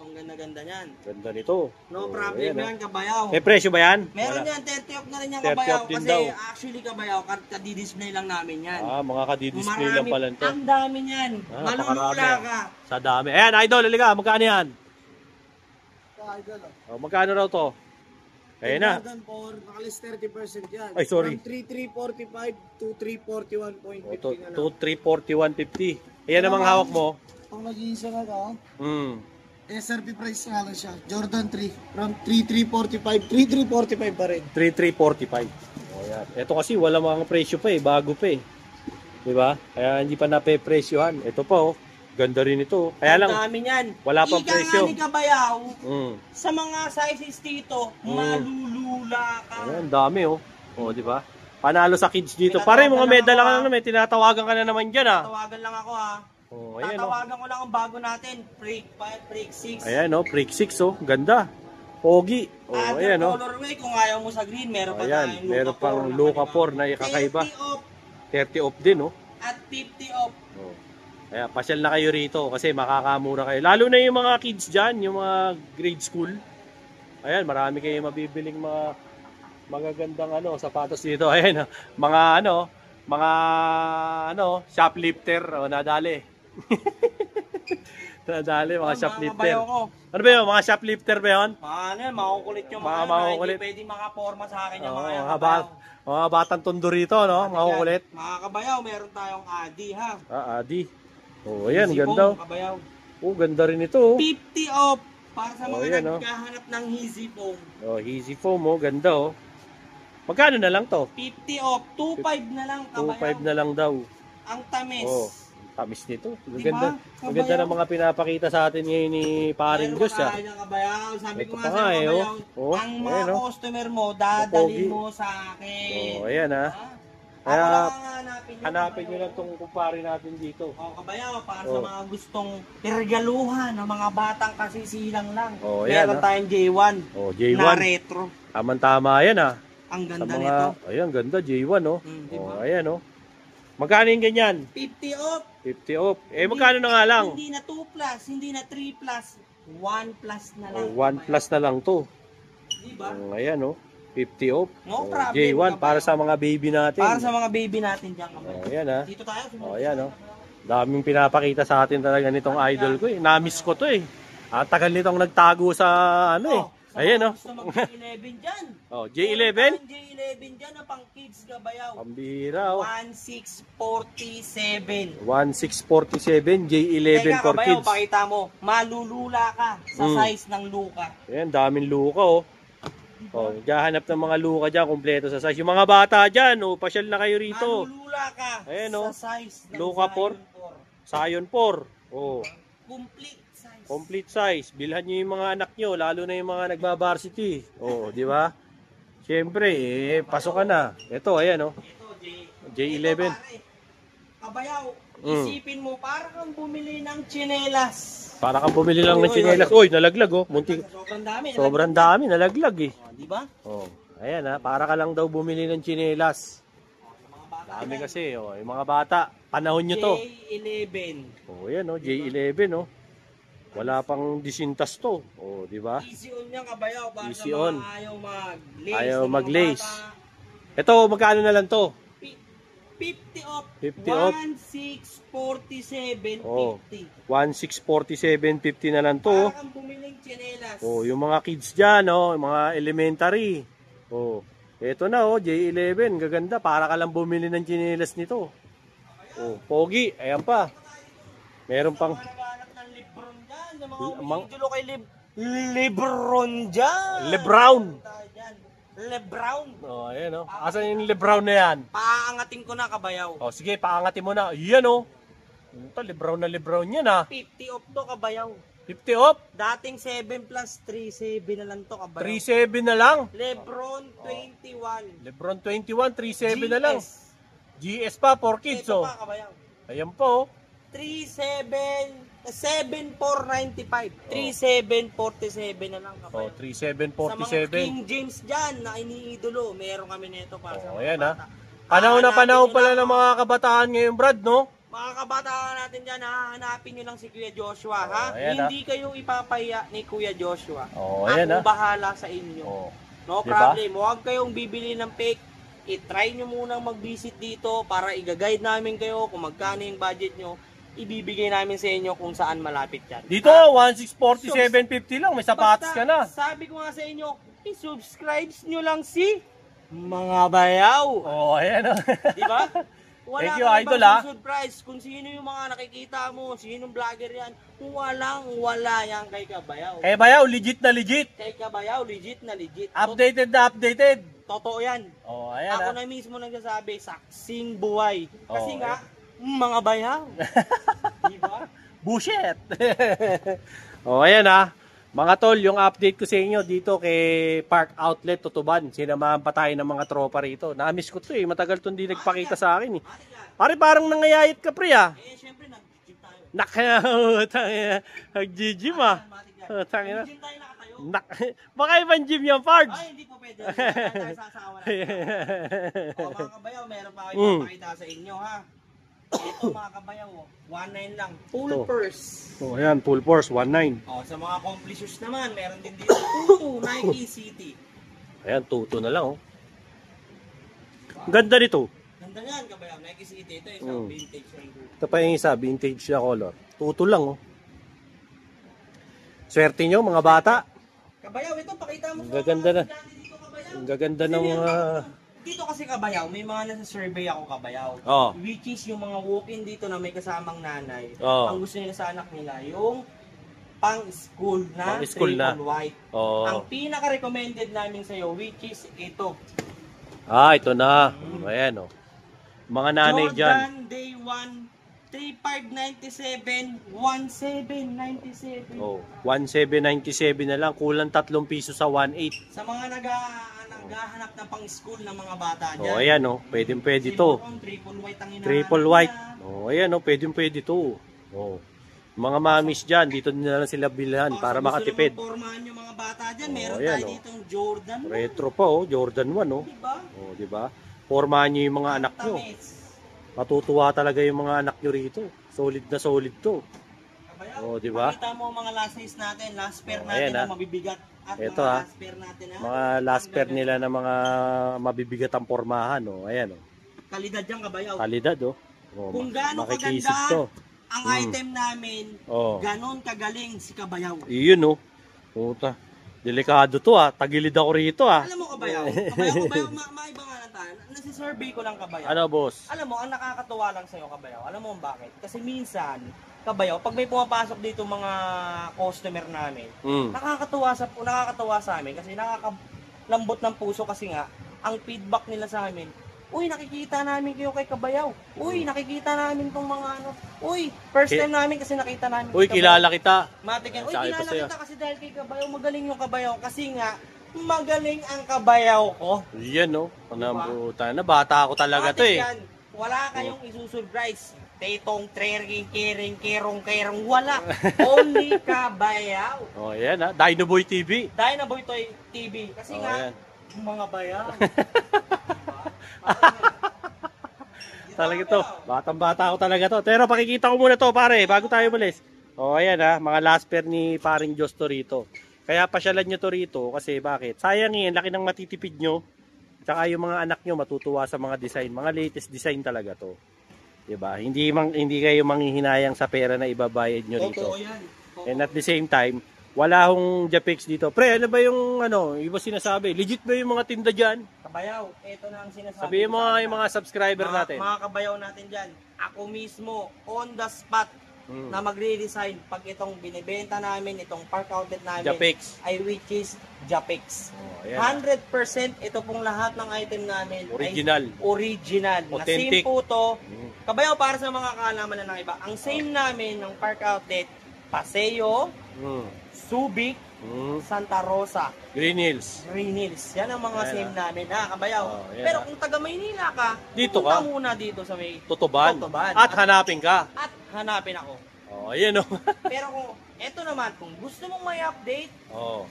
Ang ganda-ganda niyan. Ganda nito. No problem yan, kabayaw. May presyo ba yan? Meron yan, 30 off na rin yan, 30 kabayaw. off din Kasi daw. actually, kabayaw, kadidisplay lang namin yan. Mga kadidisplay lang pala nito. Ang dami niyan. Malulula ka. Sa dami. Ayan, idol, halika. Magkano yan? Magkano raw to? Ayan na. Jordan 4, nakalis 30% yan. Ay, sorry. From 3,345 to 341.50 na lang. To 341.50. Ayan namang hawak mo. Pang nag-iisa na ka, SRP price nga lang siya. Jordan 3, from 3,345, 3,345 pa rin. 3,345. Ayan. Ito kasi wala mga presyo pa bago pa Diba? Kaya hindi pa nape-presyohan. Ito pa ganda rin ito. Kaya lang, dami niyan. Wala pang presyo. Ika nga ni kabayaw, sa mga sizes dito, malulula ka. Ayan, dami diba? Panalo sa kids dito. Pare, mga medal ka na, may tinatawagan ka na naman dyan ah. Tawagan lang ako ha. Oh, ayan oh. Tatawagan ko lang ang bago natin. Freak 5, Freak 6. Ayan oh, Freak 6 oh. Ganda. Pogi. Oh, ayan oh. Colorway, kung ayaw mo sa green, meron pa Ayan, tayong meron pang Luca 4 na ikakaiba. 30 off 30 off din oh. at 50 off. Oh. Kaya pasyal na kayo rito kasi makakamura kayo. Lalo na yung mga kids dyan, yung mga grade school. Ayan, marami kayo mabibiling mga magagandang sapatos dito. Ayan, mga shoplifter o nadali. Nadali mga shoplifter. Ano ba 'yon? Mga shoplifter ba 'yon? Makukulit yung mga makukulit. Hindi pwedeng makaporma sa akin yung mga mga batang tondo rito, no? Makukulit. Mga kabayaw, meron tayong Adi ha. Adi. Oh, ayan, ganda. Kabayaw. Oh, ganda rin ito. 50 off para sa mga ayan, naghahanap ng Easy Foam. Oh, Easy Foam, ganda oh. Magkano na lang to? 50 off, 2.5 na lang kabayaw. 2.5 na lang daw. Ang tamis. Oh, tamis nito. Diba? Maganda ng mga pinapakita sa atin ngayon ni Paring Diyos ah. Kabayaw. Sabi ko Ito nga pa sa nga, kabayaw, oh. ang mga Ayan, customer mo, dadalhin mo sa akin. Oh, ayan ah. Kaya hanapin nyo lang itong kumpare natin dito. Kabayaw, para sa mga gustong regaluhan ng mga batang kasisilang lang. Oh, ayan, meron tayong J1 J1 na retro. Tama yan ah. Ang ganda mga, nito. Ayan, ganda J1 oh. Diba? Oh, ayan oh. Magkano yung ganyan? 50 off. 50 off. Magkano na nga lang? Hindi na 2 plus, hindi na 3 plus, 1 plus na lang. 1 plus na lang to. Diba? Ayan oh. 50 off. No problem. J1 para sa mga baby natin. Para sa mga baby natin dyan. Ayan ah. Dito tayo. Ayan oh. Daming pinapakita sa atin talaga nitong idol ko eh. Na-miss ko to eh. Tagal nitong nagtago sa Ayan oh. Gusto mag-J11 dyan. J11? J11 dyan na pang kids kabayaw. Pambira oh. 1647. 1647 J11 for kabayaw, kids. pakita mo. Malulula ka sa size ng Luca. Ayan, daming Luca oh. Gahanap ng mga Luca dyan, kompleto sa size. Yung mga bata dyan, pasyal na kayo rito. Malulula ka sa size ng Luca 4. Scion 4. Oh. Complete size. Complete size. Bilhan nyo yung mga anak nyo, lalo na yung mga nagba-varsity. Di ba? Siyempre, pasok ka na. Ito, ayan J11. Kabayaw, isipin mo, para kang bumili ng tsinelas. Para kang bumili lang ng tsinelas. Uy, nalaglag oh. Muntik. Sobrang dami. Nalaglag eh. Di ba? Ayan para ka lang daw bumili ng tsinelas. Dami kasi yung mga bata, panahon nyo to. J11. Ayan J11 Wala pang disintas to. Di ba? Easy on yan kabayaw. Para Easy sa on. mga ayaw mag-lace. Ito, magkano na lang to? 50 off. 50 off. 1647.50. 1647.50 na lang to. Para kang bumiling tsinelas. Yung mga kids dyan, yung mga elementary. Ito na J11, gaganda. Para ka lang bumili ng tsinelas nito. Pogi, ayan pa. Meron pang mga idolo kay Lebron dyan. Lebron. Lebron. Ayan Asan yung Lebron na yan? Paangatin ko na kabayaw. Sige, paangatin mo na. Yan Ito, Lebron na Lebron yan 50 off to kabayaw. 50 off? Dating 7 plus 37 na lang to kabayaw. 37 na lang? Lebron 21. Lebron 21, 37 na lang. GS pa, 4 kids Ito pa kabayaw. Ayan po 7495. 3747 na lang kabayaw. 3747. Sa mga King James dyan na iniidolo, meron kami nito para sa mga ayan bata. Panahon na panahon pala ng mga kabataan ngayon, Brad, no? Mga kabataan natin dyan, hanapin nyo lang si Kuya Joshua, ha? Ayan, Hindi kayo ipapahiya ni Kuya Joshua. Ayan, Ako bahala sa inyo. No diba? problem. Huwag kayong bibili ng fake. I-try nyo munang mag-visit dito para i-guide namin kayo kung magkano yung budget nyo. Ibibigay namin sa inyo kung saan malapit yan. Dito, 1647.50 lang. May sapatos ka na. Sabi ko nga sa inyo, i-subscribe nyo lang si Mga Bayaw. Ayan Diba? Wala Thank you, kang idol, ibang surprise. Kung sino yung mga nakikita mo, sinong vlogger yan, wala yan kay Kabayaw. Kay Bayaw, legit na legit. Kay Kabayaw, legit na legit. Updated na updated. Totoo yan. Ayan Ako na mismo nagsasabi, saksing buhay. Kasi nga, Mga Bayaw. Diba? Bullshit. Ayan Mga tol, yung update ko sa inyo dito kay Park Outlet Tutuban. Sinamahan pa tayo ng mga tropa rito. Na-miss ko to eh. Matagal to hindi nagpakita sa akin eh. Pare, parang nangayayat ka pre ah. Eh, syempre, nag-gym tayo. Nag-gym ah. Tangina. Nag-gym tayo nakatayo. Baka ibang gym yung Pards. Ay, hindi po pwede. Tayo sasawa natin. O mga kabayaw, meron pa kayo papakita sa inyo ha. Ito mga kabayaw, 1.9 lang. Full Ito. purse. Oh, ayan, full force, 1.9. O, sa mga complete naman, meron din dito. Tutu, Nike City. Ayan, tuto na lang oh. Ang ganda nito. Ganda yan, kabayaw. Nike City. Ito isang vintage lang. Ito pa yung isa, vintage na color. Tuto lang oh. Swerte nyo mga bata. Kabayaw, ito pakita mo Ang gaganda na. dito, kabayaw. Ang gaganda ng mga... Dito kasi kabayaw, may mga nasa survey ako kabayaw. Oh. Which is yung mga walk-in dito na may kasamang nanay. Oh. Ang gusto nila sa anak nila, yung pang-school na Pang-school na. triple white. Oh. Ang pinaka-recommended namin sa'yo, which is ito. Ah, ito na. Ayan oh. Mga nanay dyan. Jordan Day 1, 3597, 1797. Oh, 1,797 na lang. Kulang 3 piso sa 1,800. Sa mga naghahanap ng pang-school ng mga bata dyan. Oh, ayan oh. Pwede to. Triple white ang hinahanap Triple white. nila. Oh, ayan oh. Pwede to. Oh. Mga mamis dyan, dito na lang sila bilhan para makatipid. Kung pormahan yung mga bata dyan, Oh, meron ayan, tayo oh. ditong Jordan. Retro pa oh. Jordan 1 oh. Diba? Oh, di ba? Pormahan nyo yung mga anak nyo. Tamis. Matutuwa talaga yung mga anak nyo rito. Solid na solid to. Kabayaw, Oh, di ba? Makita mo ang mga last size natin, last pair Oh, natin ayan, na ah. mabibigat. At Ito, mga ah. last pair natin ha. Mga last pair nila na mga mabibigat ang pormahan oh. Ayan oh. Kalidad yan kabayaw. Kalidad oh. Oh, Kung gaano makikisig kaganda to. ang item namin, Oh. ganon kagaling si kabayaw. Iyon oh. Puta. Delikado to ah. Tagilid ako rito ah. Alam mo kabayaw, kabayaw, maiba nga na tayo. Nasi-survey ko lang kabayaw. Ano boss? Alam mo, ang nakakatuwa lang sa'yo kabayaw, alam mo bakit? Kasi minsan, kabayaw, pag may pumapasok dito mga customer namin, nakakatuwa sa amin kasi nakakalambot ng puso kasi nga, ang feedback nila sa amin, uy, nakikita namin kayo kay kabayaw. Uy, nakikita namin tong mga ano. Uy, first time namin kasi nakita namin Uy, kay kabayaw. kilala kita. Matik yan. Uy, Sabi ko kilala sa'yo. kita kasi dahil kay kabayaw, magaling yung kabayaw. Kasi nga, magaling ang kabayaw ko. Yan oh. Panambutan na. Bata ako talaga to Matik eh. yan. Wala kayong isusurprise. Tetong, trering, kering, kerong, wala. Only kabayaw. Oh, yan ah. Dino Boy TV. Dahil na Boy Toy TV. Kasi Oh, nga, yan. yung mga bayaw. Talaga to. Batang-bata ako talaga to. Pero pakikita ko muna to pare, bago tayo umalis. Oh, ayan ah, mga last pair ni paring Diyos to rito. Kaya pasyalan nyo to rito kasi bakit? Sayang yan, laki ng matitipid nyo. Tsaka yung mga anak nyo matutuwa sa mga design. Mga latest design talaga to. Diba? Hindi kayo manghihinayang sa pera na ibabayad nyo rito. Totoo yan. And at the same time, wala hong Japix dito. Pre, ano ba yung iba sinasabi? Legit ba yung mga tinda dyan? Kabayaw, ito na ang sinasabi. Sabihin mo ko sa nga kanila. yung mga subscriber natin. Mga kabayaw natin dyan, ako mismo, on the spot, na magre-resign pag itong binibenta namin, itong park outlet namin, Japix. ay which is Japix. Oh, ayan. 100% ito pong lahat ng item namin Original. ay original. Authentic. Na same po to. Kabayaw, para sa mga kaalaman na ng iba, ang same namin ng park outlet, Paseo, Subic, Santa Rosa, Green Hills. Green Hills. Yan ang mga Ayan, same namin, ha, kabayaw. Oh, yan, Pero ah. kung taga Maynila ka, Dito pumunta ka? muna dito sa may Tutuban. Tutuban. At hanapin ka. At hanapin ako. Oh, ayan oh. Pero kung eto naman, kung gusto mong may update, Oh.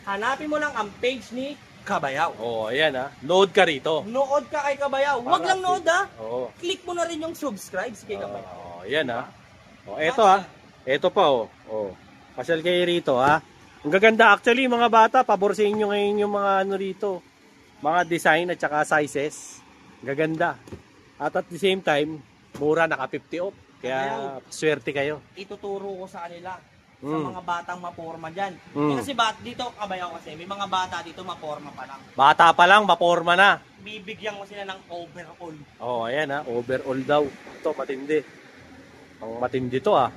hanapin mo lang ang page ni Kabayaw. Oh, ayan ah. Load ka rito. Nood ka kay Kabayaw. Huwag lang nood, ha. Oh. Click mo na rin yung subscribe kay Kabayaw. Oh, ayan ah. Oh, eto ah. Eto pa oh. Oh. Pasyal kayo rito ha. Ang gaganda actually mga bata, pabor sa inyo ngayon yung mga rito. Mga design at saka sizes. Gaganda. At the same time, mura, naka 50 off. Kaya swerte kayo. Ituturo ko sa kanila sa Mm. mga batang maporma dyan. Mm. Kasi dito, Kabayaw kasi, may mga bata dito maporma pa lang. Bata pa lang, maporma na. Bibigyan ko sila ng overall. Oh, ayan ha. Overall daw. Ito, matindi. Ang matindi to ah.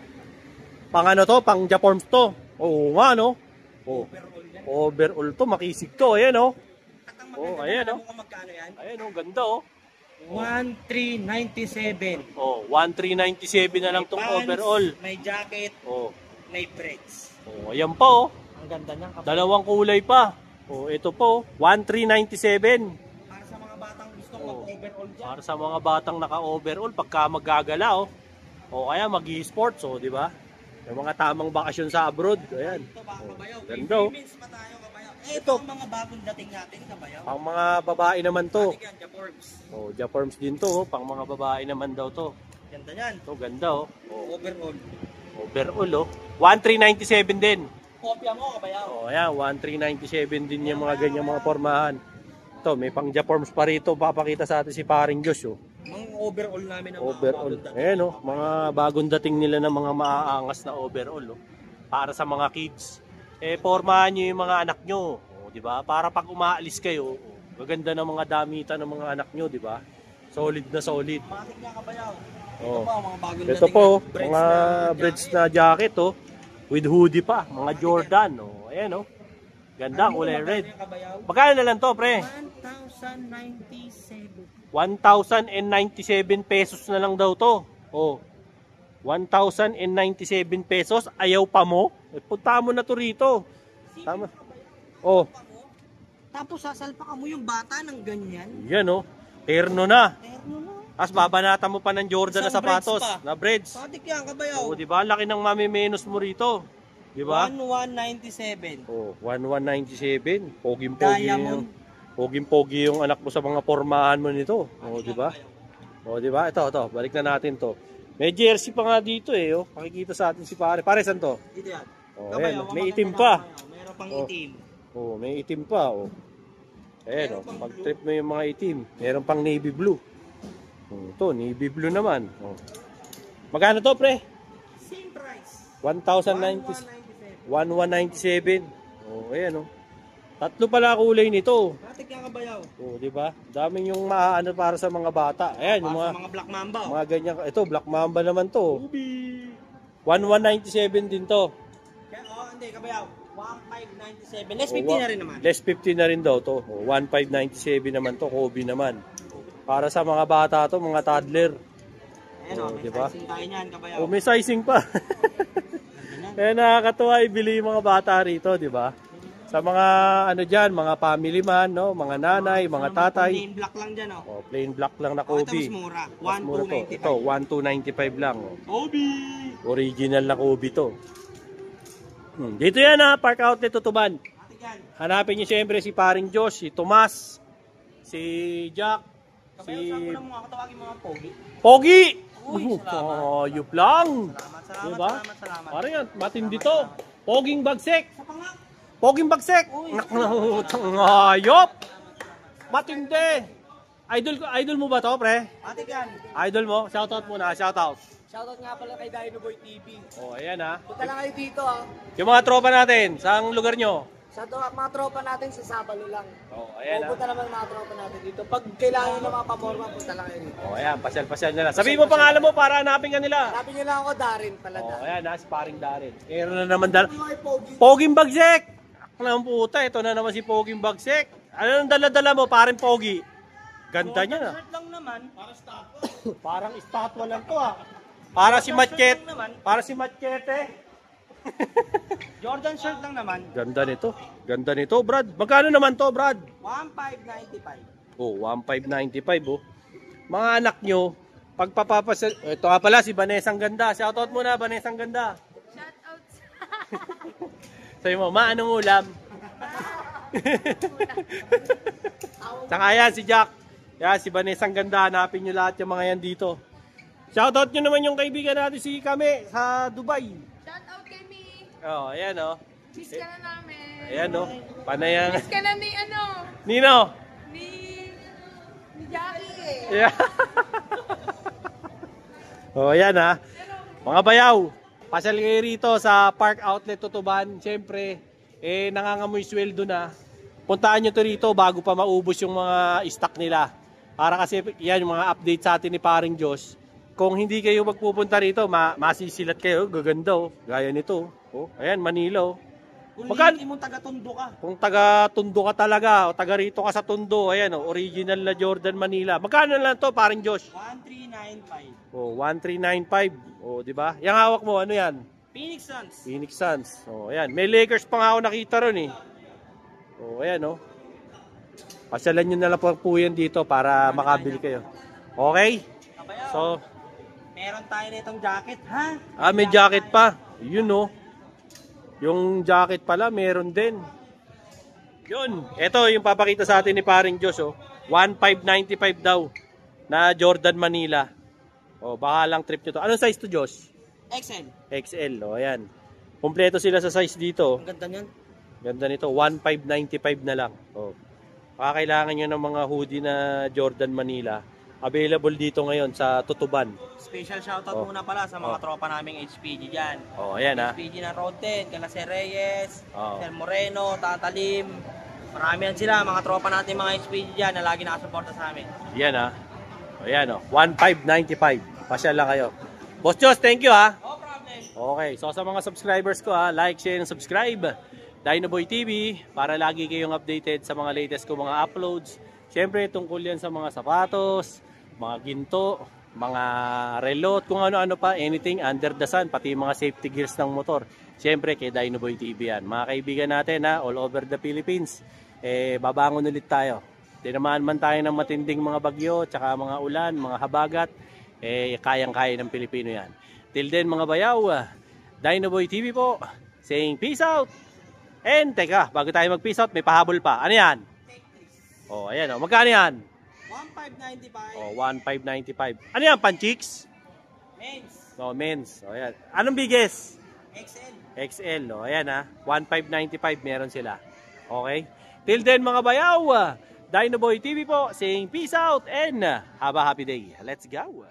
Pang ano to? Pang Japorms to. Oo nga no. Oh. Overall yan. Overall to, makisig to. Ayan oh. At ang Oh, maganda, ayan, alam oh. mo kung magkano yan? Ayan oh, ganda oh. 1,397. Oh, 1,397 na lang tong May pants, overall. may jacket, Oh. may breaks. Oh, ayan pa oh. Ang ganda niyan, kabayaw. Dalawang kulay pa. Oh, ito po, 1397. Para sa mga batang gusto mag-overall dyan. Para sa mga batang naka-overall pagka maggagala, oh. O kaya mag-e-sports, oh, di ba? Yung mga tamang bakasyon sa abroad, ayan. Ito ba, kabayaw? Ganda, oh. Women's pa tayo, kabayaw. Ito ang mga bagong dating natin, kabayaw. Pang mga babae naman to. Ate yan, Japorms. Oh, Japorms din to, oh. Pang mga babae naman daw to. Ganda yan. To, ganda, oh. Overall. Overall, oh. 1397 din. Kopya mo, kabayaw. Oh, ayan, 1397 din yung mga ganyang mga pormahan. Ito, may pang Japorms pa rito. Papakita sa atin si Paring Josh, oh. Mga overall namin ang Overall. mga bagong dating. Ayan, oh. Mga bagong dating nila ng mga maaangas na overall, oh. Para sa mga kids. Eh, pormahan nyo yung mga anak nyo. Oh, di ba? Para pag umaalis kayo, oh, gaganda ng mga damitan ng mga anak nyo, di ba? Solid na solid. Matik nga, kabayaw. Ito Oh. pa, mga bagong Ito dating po, na breads mga na breads na jacket, oh. With hoodie pa, mga Jordan, oh. Ayan, oh. Ganda, kulay red. Magkano na lang to, pre? 1,097. 1,097 pesos na lang daw to. Oh. 1,097 pesos. Ayaw pa mo? Eh, punta mo na to rito. Tama. Oh, Tapos sasalpakan mo yung bata ng ganyan. yan oh. Terno na. Terno na. Tapos babanata mo pa ng Jordan na Isang sapatos. breads pa. Na breads. Patik yan, kabayaw. Oh, di ba? Laki ng mamimenos mo rito. Di ba? 1,197. Oh, 1,197. Poging-pogi Diamond. yung poging-pogi yung anak mo sa mga pormahan mo nito. Oh, di ba? Oh, di ba? Ito. Balik na natin to. May jersey pa nga dito eh, oh. Pakikita sa atin si pare. Pare, saan to? Dito yan. Oh, Kabayaw, ayan. May maganda itim na, pa. kabayaw. Meron pang Oh. itim. Oh, may itim pa, oh. Ayan, oh. Pag trip mo yung mga itim, meron pang navy blue. Ito, navy blue naman. Oh. Magkano to, pre? Same price. 1,097. 1,197. 1,197. Oh, ayan, oh. Tatlo pala kulay nito. Patik yan, kabayaw. Oh, di ba? Daming yung maaano para sa mga bata. Ayan, yung Para mga sa mga black mamba. Oh. mga ganyan. Ito, Black Mamba naman to. 1,197 din to. Kaya, hindi, kabayaw. 1,597. Less 50 na rin naman. Less 50 na rin daw to. Oh, 1,597 naman to. Kobe naman. Para sa mga bata to, mga toddler. Ayan o, may diba? sizing tayo niyan, kabayaw. Oh, may sizing pa. Kaya nakakatuwa ibili yung mga bata rito, di ba? Sa mga ano diyan, mga family man, no, mga nanay, mga tatay. Plain black lang dyan, oh. Oh, plain black lang na Oh, ito Kobe. mas mura. Mas mura to. Ito, 1,295 lang. Oh. Kobe! Original na Kobe to. Dito yan ha, Park Outlet Tutuban. Patik yan. Hanapin niyo siyempre si Paring Josh, si Tomas, si Jack, Kabayaw, si saan ko lang mga katawagin mga pogi? Pogi! Uy, salamat. Ayup lang! Salamat, Diba? salamat. Parang yan, matindi to. Poging bagsek! Sa pangak. Poging bagsek! Uy. Naknahutang ayop! Matindi! Idol mo ba to, pre? Patik yan. Idol mo? Shoutout muna, shoutout. Shoutout nga pala kay Dino Boy TV. Oh, ayan ha. Punta lang kayo dito ah. Yung mga tropa natin, saang lugar nyo? Sa mga tropa natin sa Sabalo lang. Oh, ayan ha. Pupunta naman mga tropa natin dito. Pag kailangan nyo ng mga pamorma, punta lang kayo dito. Oh, ayan, pasyal-pasyal nila. Sabihin mo pangalan mo para hanapin ka nila. Hanapin nyo lang ako, Darin pala. Oh, Darin. ayan ha, si Paring Darin. Meron na naman dala. Ano kay Pogi? Poging bagsek! Ang puta, ito na naman si Poging bagsek. Ano ang dala-dala mo, Paring Pogi? Ganda niya na. Shirt lang naman. Parang estatwa lang to ah. Para si Machete. Shirt lang naman. Para si Machete. Jordan shirt lang naman. Ganda nito. Ganda nito, Brad. Magkano naman to, Brad? 1,595. Oh, 1,595 oh. Mga anak nyo, pagpapapasal... Ito nga pala, si Vanessa ang ganda. Shoutout muna, Vanessa ang ganda. Shoutout sa... Sabi mo, ma, anong ulam? Saka yan, si Jack. Yan, si Vanessa ang ganda. Hanapin nyo lahat yung mga yan dito. Shoutout nyo naman yung kaibigan natin si Kame sa Dubai. Shoutout kay Mi. Oh, ayan oh. Miss ka na namin. Ayan oh. Panayang. Miss ka na ni ano? Nino. Ni Jackie. Yeah. Oh, ayan ha. Mga bayaw, pasyal kayo rito sa Park Outlet Tutuban. Siyempre, nangangamoy sweldo na. Puntaan nyo to rito bago pa maubos yung mga stock nila. Para kasi yan, yung mga update sa atin ni Paring Josh. Kung hindi kayo magpupunta rito, masisilat kayo. Gaganda oh. Gaya nito. Oh, ayan, Manila oh. Kung Magkano? hindi mo taga-tundo ka. Kung taga-Tundo ka talaga, o taga rito ka sa Tundo, ayan oh, original na Jordan Manila. Magkano lang to, Paring Josh? 1,395. Oh, 1,395. Oh, di ba? Yang hawak mo, ano yan? Phoenix Suns. Phoenix Suns. Oh, ayan. May Lakers pa nga ako nakita ron eh. Oh, ayan oh. Pasyalan nyo na lang po yan dito para makabili kayo. Okay? Kabayaw, So, meron tayo nitong jacket, ha? may jacket pa. Yun oh. Yung jacket pala, meron din. Yun. Ito yung papakita sa atin ni paring Diyos oh. 1,595 daw na Jordan Manila. Oh, baka lang trip nyo to. Anong size to, Diyos? XL. XL. Oh, ayan. Kompleto sila sa size dito. Ang ganda niyan. Ganda nito. 1,595 na lang. Oh. Baka kailangan nyo ng mga hoodie na Jordan Manila. Available dito ngayon sa Tutuban. Special shoutout muna pala sa mga tropa naming HPG dyan. Oh, ayan ha. HPG na Road 10, kala Sir Reyes, Oo. Sir Moreno, Tatalim. Marami yan sila, mga tropa natin mga HPG dyan na lagi nakasuporta sa amin. Yan ha. O yan o. 1,595. Pasyal lang kayo. Boss Diyos, thank you ha. No problem. Okay. So sa mga subscribers ko ha, like, share, and subscribe. Dinoboy TV para lagi kayong updated sa mga latest ko mga uploads. Siyempre tungkol yan sa mga sapatos, mga ginto, mga relot, kung ano-ano pa, anything under the sun, pati mga safety gears ng motor. Siyempre kay Dinoboy TV yan. Mga kaibigan natin ha, all over the Philippines. Babangon ulit tayo. Tinamaan man tayo ng matinding mga bagyo, tsaka mga ulan, mga habagat, kayang-kaya ng Pilipino yan. Till then mga bayaw, Dinoboy TV po, saying peace out. And teka, bago tayo mag-peace out, may pahabol pa. Ano yan? Oh, ayan oh. Magkano yan? 1,595. Oh, 1,595. Ano yan, pan-chicks? Men's. No, men's. Oh, ayan. Anong biggest? XL. XL, oh, ayan ha. 1,595 meron sila. Okay? Till then mga bayaw, Dinoboy TV po saying peace out and have a happy day. Let's go!